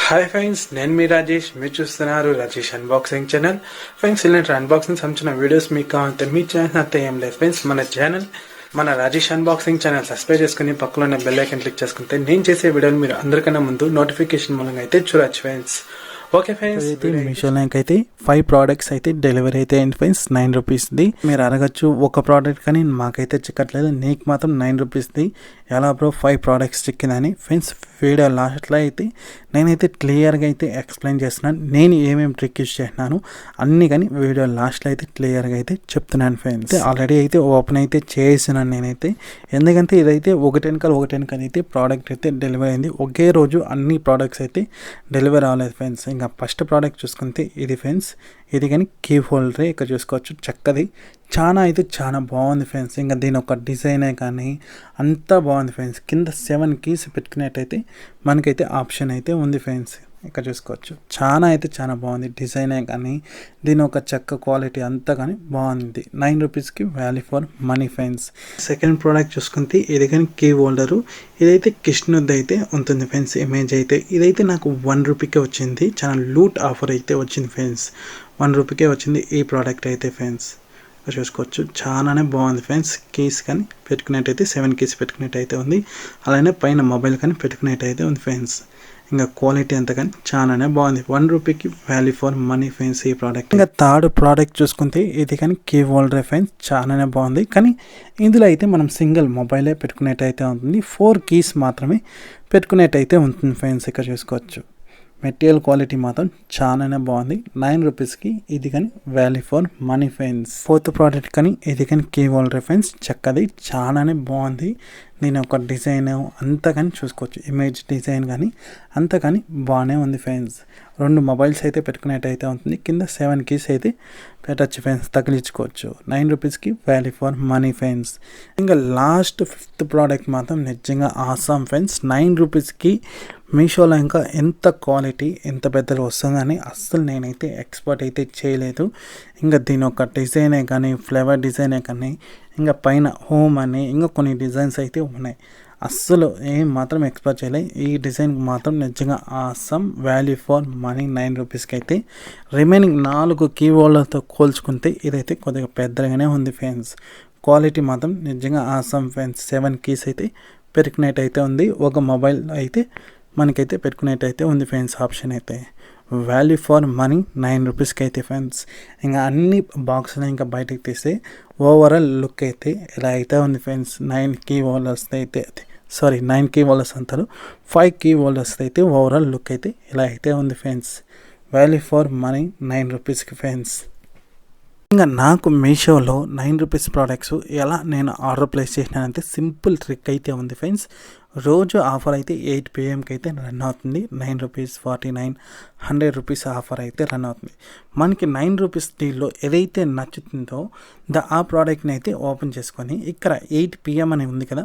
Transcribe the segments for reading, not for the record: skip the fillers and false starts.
Hi friends, నేను మీ రాజేష్. మీరు చూస్తున్నారు రాజేష్ అన్బాక్సింగ్ ఛానల్. ఫ్రెండ్స్, ఇలాంటి అన్బాక్సింగ్ సంబంధించిన వీడియోస్ మీకు కావాలంటే మీ ఛానల్ అంతా ఏం లేదు ఫ్రెండ్స్. మన రాజేష్ అన్బాక్సింగ్ ఛానల్ సబ్స్క్రైబ్ చేసుకుని పక్కలో ఉన్న బెల్ ఐకాన్ క్లిక్ చేసుకుంటే నేను చేసే వీడియోలు మీరు అందరికన్నా ముందు నోటిఫికేషన్ మూలంగా అయితే చూడొచ్చు ఫ్రెండ్స్. ఓకే ఫ్రెండ్స్, అయితే మీషోలో అయితే 5 ప్రోడక్ట్స్ అయితే డెలివరీ అయితే అయింది ఫ్రెండ్స్. 9 రూపీస్ది. మీరు అడగచ్చు ఒక ప్రోడక్ట్ కానీ మాకైతే చిక్కట్లేదు, నీకు మాత్రం 9 రూపీస్ది ఎలా బ్రో 5 ప్రోడక్ట్స్ చిక్కిందని. ఫ్రెండ్స్, వీడియో లాస్ట్లో అయితే నేనైతే క్లియర్గా అయితే ఎక్స్ప్లెయిన్ చేస్తున్నాను, నేను ఏమేమి ట్రిక్ యూస్ చేసినాను అన్నీ కానీ వీడియో లాస్ట్లో అయితే క్లియర్గా అయితే చెప్తున్నాను ఫ్రెండ్స్. ఆల్రెడీ అయితే ఓపెన్ అయితే చేసినాను నేనైతే, ఎందుకంటే ఇదైతే ఒకటెనకాల అయితే ప్రోడక్ట్ అయితే డెలివరీ అయింది. ఒకే రోజు అన్ని ప్రోడక్ట్స్ అయితే డెలివరీ అవ్వలేదు ఫ్రెండ్స్. ఇంకా ఫస్ట్ ప్రోడక్ట్ చూసుకుంటే ఇది ఫ్రెండ్స్, ఇది కానీ కీ హోల్డరే. ఇక్కడ చూసుకోవచ్చు, చక్కది చాలా బాగుంది ఫ్రెండ్స్. ఇంకా దీని ఒక డిజైనే కానీ అంతా బాగుంది ఫ్రెండ్స్. కింద 7 కీస్ పెట్టుకునేట్టయితే మనకైతే ఆప్షన్ అయితే ఉంది ఫ్రెండ్స్. ఇక్కడ చూసుకోవచ్చు, చాలా బాగుంది డిజైనే కానీ దీని ఒక చెక్క క్వాలిటీ అంతా కానీ బాగుంది. 9 రూపీస్కి value for money friends. Second product చూసుకుంటే ఇది కానీ కీ హోల్డరు. ఇదైతే కృష్ణుద్ది అయితే ఉంటుంది ఫ్రెండ్స్. ఇమేజ్ అయితే ఇదైతే నాకు 1 రూపీకే వచ్చింది. చాలా లూట్ ఆఫర్ అయితే వచ్చింది ఫ్రెండ్స్. 1 రూపీకే వచ్చింది ఈ ప్రోడక్ట్ అయితే ఫ్రెండ్స్. చూసుకోవచ్చు, చాలానే బాగుంది ఫ్రెండ్స్. కీస్ కానీ పెట్టుకునేట్టయితే 7 కీస్ పెట్టుకునేట్టయితే ఉంది. అలానే పైన మొబైల్ కానీ పెట్టుకునేట్టయితే ఉంది ఫ్రెండ్స్. ఇంకా క్వాలిటీ అంతా కానీ చాలానే బాగుంది. 1 రూపీకి వాల్యూ ఫర్ మనీ ఫ్రెండ్స్ ఈ ప్రోడక్ట్. ఇంకా థర్డ్ ప్రోడక్ట్ చూసుకుంటే ఇది కానీ కీ హోల్డర్ ఫ్రెండ్స్. చాలానే బాగుంది, కానీ ఇందులో అయితే మనం సింగిల్ మొబైలే పెట్టుకునేట్టయితే ఉంటుంది. 4 కీస్ మాత్రమే పెట్టుకునేట్టయితే ఉంటుంది ఫ్రెండ్స్. ఇక్కడ చూసుకోవచ్చు, మెటీరియల్ క్వాలిటీ మాత్రం చాలానే బాగుంది. 9 రూపీస్కి ఇది కానీ value for money friends. Fourth product కానీ ఇది కానీ కీ హోల్డర్ ఫ్రెండ్స్. చక్కది చాలానే బాగుంది. దీని ఒక డిజైన్ అంతా కానీ చూసుకోవచ్చు, ఇమేజ్ డిజైన్ కానీ అంతా కానీ బాగానే ఉంది ఫ్రెండ్స్. 2 మొబైల్స్ అయితే పెట్టుకునేట్టయితే ఉంటుంది. కింద 7 కీస్ అయితే పెట్టచ్చు ఫ్రెండ్స్, తగిలించుకోవచ్చు. 9 రూపీస్కి వాల్యూ ఫర్ మనీ ఫ్రెండ్స్. ఇంకా లాస్ట్ 5th ప్రోడక్ట్ మాత్రం నిజంగా ఆసామ్ ఫ్రెండ్స్. 9 రూపీస్కి మీషోలో ఇంకా ఎంత క్వాలిటీ ఎంత పెద్దగా వస్తుందని అస్సలు నేనైతే ఎక్స్పెక్ట్ అయితే చేయలేదు. ఇంకా దీని ఒక డిజైనే కానీ ఫ్లేవర్ డిజైనే కానీ ఇంకా పైన హోమ్ అని ఇంకా కొన్ని డిజైన్స్ అయితే ఉన్నాయి. అస్సలు ఏం మాత్రం ఎక్స్పెక్ట్ చేయలేదు. ఈ డిజైన్ మాత్రం నిజంగా ఆసమ్. వాల్యూ ఫర్ మనీ 9 రూపీస్కి అయితే. రిమైనింగ్ 4 కీ హోల్డర్తో కోల్చుకుంటే ఇదైతే కొద్దిగా పెద్దగానే ఉంది ఫ్రెండ్స్. క్వాలిటీ మాత్రం నిజంగా ఆసమ్ ఫ్రెండ్స్. 7 కీస్ అయితే పెట్టుకునేట్టయితే ఉంది. ఒక మొబైల్ అయితే మనకైతే పెట్టుకునేట్టయితే ఉంది ఫ్రెండ్స్. ఆప్షన్ అయితే వాల్యూ ఫర్ మనీ 9 రూపీస్కి అయితే ఫ్రెండ్స్. ఇంకా అన్ని బాక్స్లో ఇంకా బయటకు తీస్తే ఓవరాల్ లుక్ అయితే ఇలా అయితే ఉంది ఫ్రెండ్స్. 9 కీ హోల్డర్స్ అయితే 9 కీ హోల్డర్స్ అంటారు, 5 కీ హోల్డర్స్ అయితే ఓవరాల్ లుక్ అయితే ఇలా అయితే ఉంది ఫ్రెండ్స్. వాల్యూ ఫర్ మనీ 9 రూపీస్కి ఫ్రెండ్స్. ఇంకా నాకు మీషోలో 9 రూపీస్ ప్రోడక్ట్స్ ఎలా నేను ఆర్డర్ ప్లేస్ చేసినానంటే సింపుల్ ట్రిక్ అయితే ఉంది ఫ్రెండ్స్. రోజు ఆఫర్ అయితే 8 PM అయితే రన్ అవుతుంది. 9 రూపీస్ 49 100 రూపీస్ ఆఫర్ అయితే రన్ అవుతుంది. మనకి 9 రూపీస్ డీల్లో ఏదైతే నచ్చుతుందో ఆ ప్రోడక్ట్ని అయితే ఓపెన్ చేసుకొని ఇక్కడ 8 PM అని ఉంది కదా,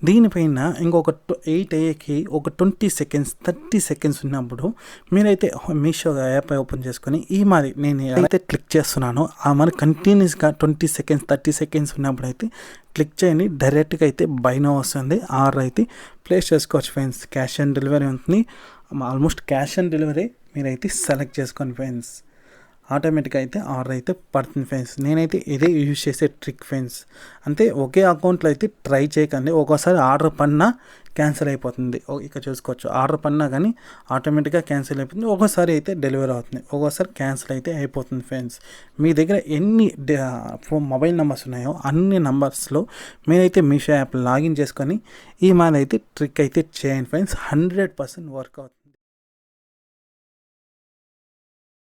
దీనిపైన ఇంకొక 8 అయ్యేకి ఒక 20 సెకండ్స్ 30 సెకండ్స్ ఉన్నప్పుడు మీరైతే మీషో యాప్ ఓపెన్ చేసుకొని నేను ఏదైతే క్లిక్ చేస్తున్నానో మరి కంటిన్యూస్గా 20 సెకండ్స్ 30 సెకండ్స్ ఉన్నప్పుడు అయితే క్లిక్ చేయండి. డైరెక్ట్గా అయితే బైనో వస్తుంది. ఆర్డర్ అయితే ప్లేస్ చేసుకోవచ్చు ఫ్రెండ్స్. క్యాష్ ఆన్ డెలివరీ ఉంటుంది. ఆల్మోస్ట్ క్యాష్ ఆన్ డెలివరీ మీరైతే సెలెక్ట్ చేసుకోండి ఫ్రెండ్స్. ఆటోమేటిక్గా అయితే ఆర్డర్ అయితే పడుతుంది ఫ్రెండ్స్. నేనైతే ఇదే యూజ్ చేసే ట్రిక్ ఫ్రెండ్స్. అంతే, ఒకే అకౌంట్లో అయితే ట్రై చేయకండి. ఒక్కోసారి ఆర్డర్ పడినా క్యాన్సిల్ అయిపోతుంది. ఇక్కడ చూసుకోవచ్చు, ఆర్డర్ పడినా కానీ ఆటోమేటిక్గా క్యాన్సిల్ అయిపోతుంది. ఒక్కోసారి అయితే డెలివరీ అవుతుంది, ఒక్కోసారి క్యాన్సిల్ అయితే అయిపోతుంది ఫ్రెండ్స్. మీ దగ్గర ఎన్ని మొబైల్ నెంబర్స్ ఉన్నాయో అన్ని నెంబర్స్లో మీరైతే మీషో యాప్ లాగిన్ చేసుకొని అయితే ట్రిక్ అయితే చేయండి ఫ్రెండ్స్. 100% వర్క్ అవుతుంది.